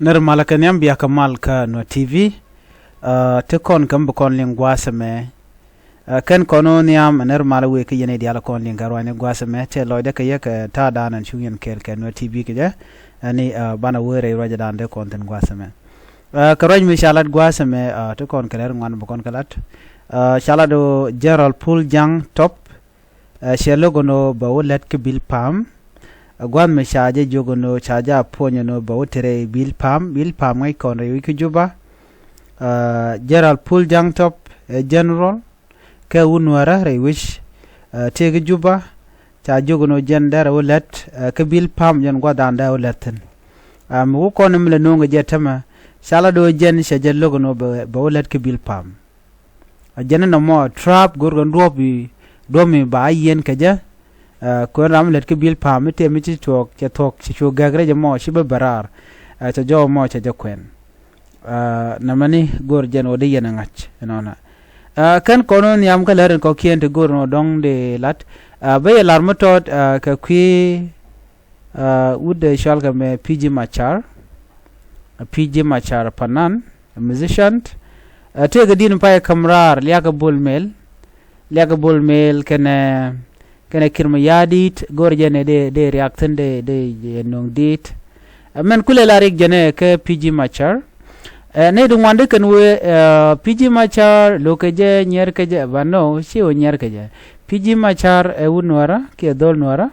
ner malakanyam biya kamal ka Nuer TV te kon kam kon ling gwasame kan kono niam ner malawe ke yene diala kon ling garwane gwasame te loide ke yek ta danan chuyen kel ke Nuer TV ke ja ani bana were roja dan de kon ten gwasame karoj mi shalat gwasame te kon keler ngwan bokon kalat shalado Gerald Puljang top shelogono bawlet ke bilpam gwan me shaje jogono chaja ponyo no bawtere bilpam ngai kon re wiki juba Gerald Puljang top general ke unwara re wish tege juba cha jogono jendara wolet ke bilpam yen gwadanda woleten mu kon mle nonga jetama shala do jen shaje logono bawolet ke bilpam jenna mo trap gorgon domi ba yen kaja ko ram let ke bilpam te mi ci tok ci tok ci chu gagre je mo ci be barar ta jo mo ci je kwen namani gor jen o de yen ngach nona kan kono niam ka leren ko kien te gor no dong de lat be lar motot ka kwi ude shal ka me PG Machar panan musician te ga din pa kamrar liaka bulmel kene kirma yadit gor jene de reaction de nong dit men kule larik jene ke PG Machar ne du wande kan we PG Machar lokeje nyer keje bano si o nyer keje PG Machar e unwara ke dol nwara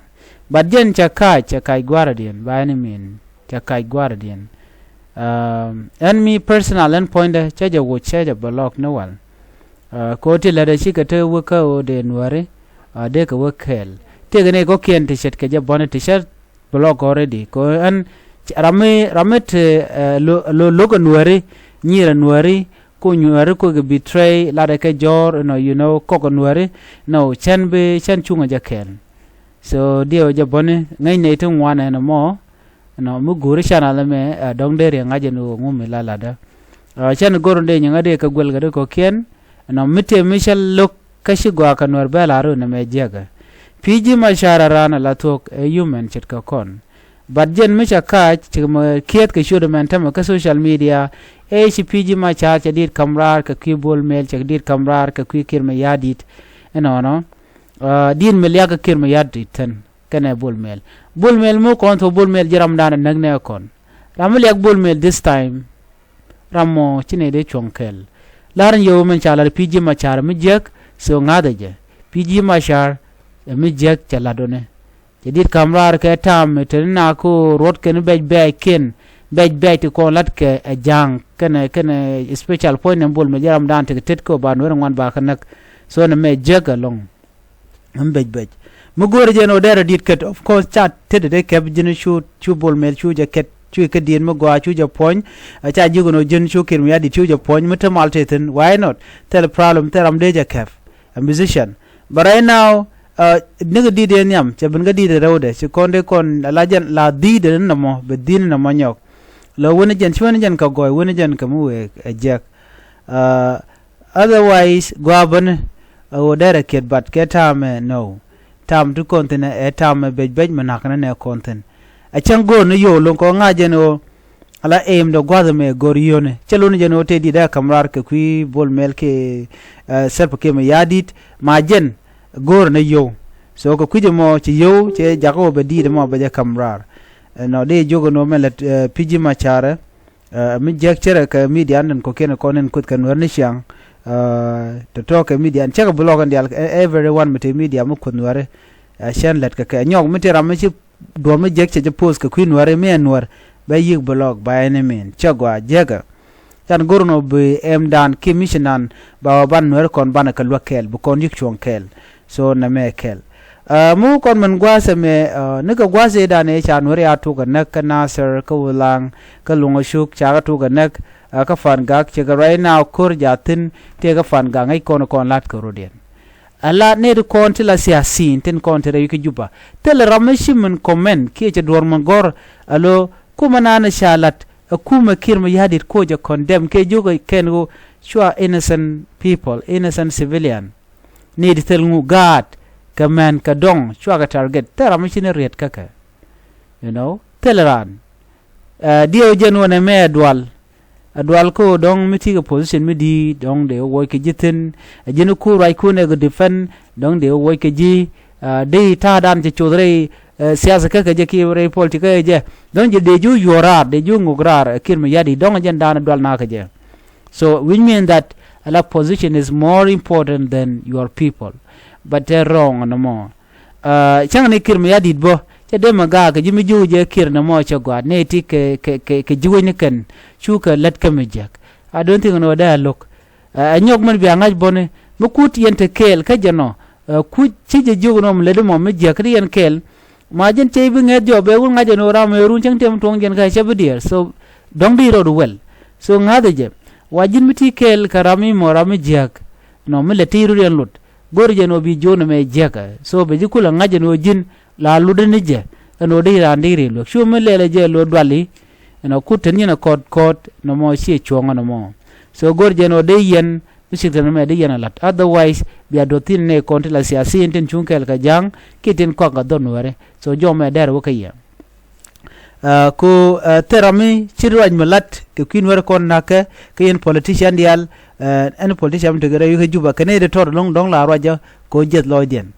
badjen chakai guardian by any mean chakai guardian and me personal and point chaja wo chaja block no one ko ti la da shi ka te wo ka o de nware de ka wo kel te gane ko kien te shet ke ja bonnet te shet block already ko an ramet lo ko nware nyira nware ko nware ko ge betray la da ka jor no you know ko ko nware no chen chunga ja kel so dio ja bonne ngai ne te ngwana na mo no mu guri shana la me dong de re ngaje no ngum la la da chen goro de nyanga de ka gol ga de ko kien no mite michel lok kashi gwa ka Nuer belaru na me jega PG Machar rana la tok human chit ka kon badjen micha ka chima kiet ka shodo man tama ka social media shi PG Machar chadit kamrar ka kibol mail chadit kamrar ka kirma yadit no din mel ya ka kirma yadit tan kana bol mail mo kon to bol mail jaram dana nagne kon ramul yak bol mail this time ramo chine de chonkel laran yo men chala PG Machar mi jek so ngada je PG Machar mi jek chala done jadit kamrar ke tam tenna ko rot ken bej to ko lat ke jang ken special point en bol me jaram dan te tet ko ba no wan ba kanak so na me jek along bej mu gore je no dere dit ket of course chat tet de ke jinu chu bol mel chu je ket chu ke dien mo gwa chu je pon cha jigo no jin chu kirmi adi chu je pon mutam alteten why not tell problem teram de je kef a musician but right now nigga di de nyam che ben ga di de rawde ci konde kon la jan la di de na mo be din na mo nyok lo woni jan ci woni jan ka goy woni jan ka mu we jek otherwise gwa ban o dere ket bat ke time no tam tu kontena e tam bej manakana ne konten a chan go no yo lon ko ngaje no ala aim do gwa me gor yone chelo ni jeno te di da kamrar ke kwi bol mel ke serp ke me yadit ma jen gor na yo so ko kuje mo ci yo che jago be di de mo be kamrar no de jogo no mel PG Machar mi jek chere ka media nan ko ken ko nen kut kan warni shang to talk media and check blog and everyone mit media mu kun ware shan let ka nyog mitera mi ci do mi jek che post ka queen ware me Nuer ba yig blog by any mean chagwa jega tan gorno be em dan commissionan ba ban Nuer kon ban ka lokel bu kon yik chon kel so na me kel mu kon man gwase me ne ka gwase da ne cha Nuer ya to ga nak na sir ka wulang ka lungo shuk cha ga to ga nak ka fan gak che ga right now kur jatin te ga fan ga ngai kon lat ko rodien ala ne de kon tila siasin ten kon tere yiki juba tel ramashim comment ke che dor man gor alo kuma na shalat kuma kirma yadit ko je condemn ke jogo ken go sure innocent people innocent civilian need tel ngu god ka man ka dong sure ga target tera machine red kaka you know teleran dio jen wona me adwal ko dong miti ga position mi di dong de wo ke jitin jinu ku rai ku ne go defend dong de wo ke ji de ta dan je chodre siyasa ka je ki re politika je dong je de ju yorar de ju ngugrar kirma yadi dong jen dan adwal na ka je. So which mean that a position is more important than your people, but they're wrong no more. Chang ne kirma yadi bo cha de maga ka jimi ju je kir na mo cha gwa ne ti ke ju ni kan chu ka lat ka me jak. I don't think no da look anyok man bi angaj bone mu kut yente kel ka jano ku chi je ju no le de mo me jak ri yen kel ma jen che bi nge jo be ul ngaje no ra me ru chang tem tong jen ka che bi der so dong di ro well so ngade je wajin miti kel karami mo ra me jak no me le ti ru yen lut gor je no bi jo no me jak so be ji kula ngaje no jin la lude ni je no de ra ndiri lo shu me le je lo dwali no kuten ni na kot no mo si chonga no mo so gor je no de yen misik me de yen lat otherwise bi adotin ne konti la siasi enten chunkel ka jang kitin ko ga don ware so jo me der wo kayya ko terami chirwaj malat ke kin ware kon naka kayen politician dial en politician to gere yu juba kane de tor long dong la raja ko jet lo den.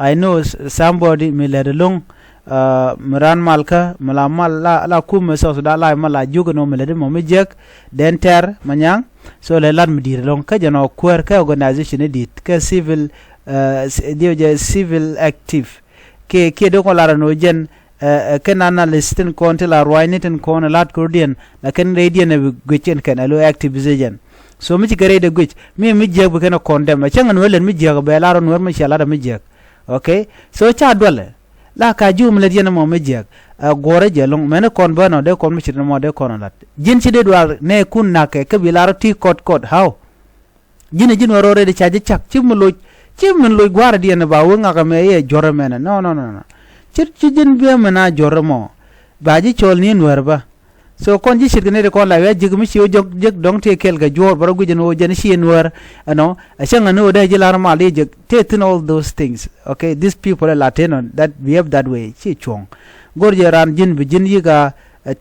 I know somebody me led along Miran Malka Malamal la kum South Sudan la mala jugo no melede mo mejek denter manyang so le lan medir long ka jano kwer ka organization edit ka civil civil active ke do ko la no jen ken analystin konte la roineten kon lat kurdien la ken radian gwechen ken alo activism so mi gare de gwech mi jek bu ken condemn ma changan welen mi jek be la ron wer ma shala da mi jek. Okay, so cha dole la ka jum le diena mo mejek gore je long mena kon bano de kon mi chirna mo de kon lat jin ci de dwal ne kun na ke bilaro ti kot how jin warore de chaje chak ci mun lo gwara diena ba wonga ka me ye jore mena no ci jin be mena jore mo baji chol ni nwer ba so kon ji shirgene de kon la we jigmi ci jog dong te kel ga jor baro gujen o jen ci nwer no ashanga no de jilar ma le jek te all those things. Okay, these people are Latino that behave that way ci chong gorje ran jin bi jin yiga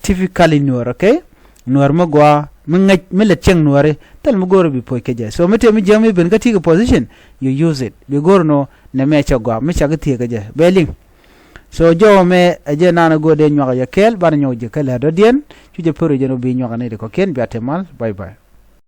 typically nwer. Okay, nwer mo gwa mi le cheng nwere tel mo gor bi poy keje so mete mi jami ben ga tiga position you use it bi gorno ne me cha gwa mi cha ga tiga je beling so jo me je nana gode nyoga ya kel bar nyoje kala do dien ci je poro je no bi nyoga ne ko ken bi atemal bye bye.